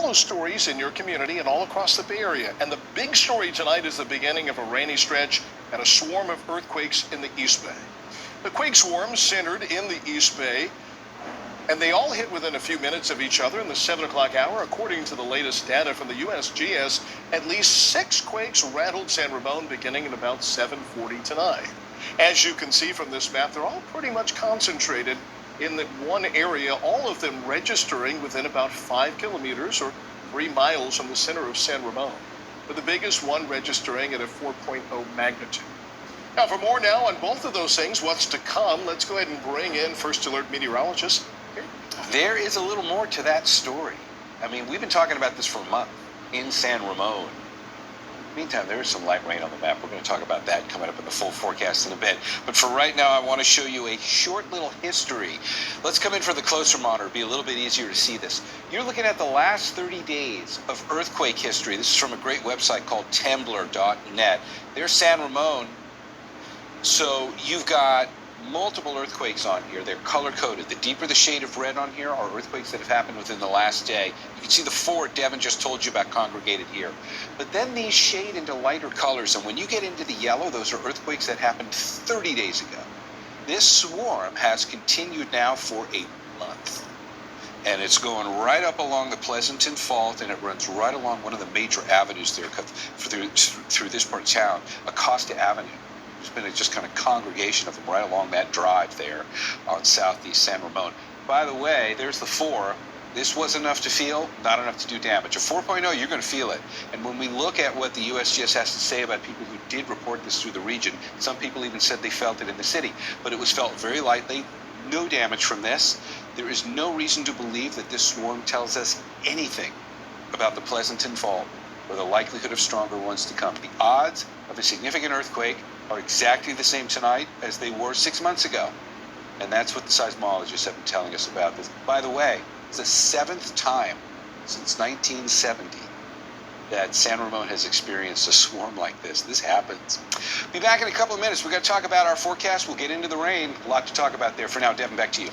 those stories in your community and all across the Bay Area. And the big story tonight is the beginning of a rainy stretch and a swarm of earthquakes in the East Bay. The quake swarm centered in the East Bay, and they all hit within a few minutes of each other in the 7 o'clock hour. According to the latest data from the USGS, at least 6 quakes rattled San Ramon beginning at about 7:40 tonight. As you can see from this map, they're all pretty much concentrated in the one area, all of them registering within about 5 kilometers or 3 miles from the center of San Ramon, with the biggest one registering at a 4.0 magnitude. Now, for more now on both of those things, what's to come, let's go ahead and bring in First Alert meteorologist. There is a little more to that story. I mean, we've been talking about this for a month in San Ramon. Meantime, there is some light rain on the map. We're going to talk about that coming up in the full forecast in a bit. But for right now, I want to show you a short little history. Let's come in for the closer monitor. It'll be a little bit easier to see this. You're looking at the last 30 days of earthquake history. This is from a great website called Temblor.net. There's San Ramon. So you've got multiple earthquakes on here. They're color-coded. The deeper the shade of red on here are earthquakes that have happened within the last day. You can see the 4 Devin just told you about congregated here. But then these shade into lighter colors, and when you get into the yellow, those are earthquakes that happened 30 days ago. This swarm has continued now for a month. And it's going right up along the Pleasanton Fault, and it runs right along one of the major avenues there through this part of town, Acosta Avenue. There's been a just kind of congregation of them right along that drive there on southeast San Ramon. By the way, there's the 4. This was enough to feel, not enough to do damage. A 4.0, you're going to feel it. And when we look at what the USGS has to say about people who did report this through the region, some people even said they felt it in the city. But it was felt very lightly. No damage from this. There is no reason to believe that this swarm tells us anything about the Pleasanton Fault or the likelihood of stronger ones to come. The odds of a significant earthquake are exactly the same tonight as they were 6 months ago. And that's what the seismologists have been telling us about this. By the way, it's the 7th time since 1970 that San Ramon has experienced a swarm like this. This happens. Be back in a couple of minutes. We're going to talk about our forecast. We'll get into the rain. A lot to talk about there. For now, Devin, back to you.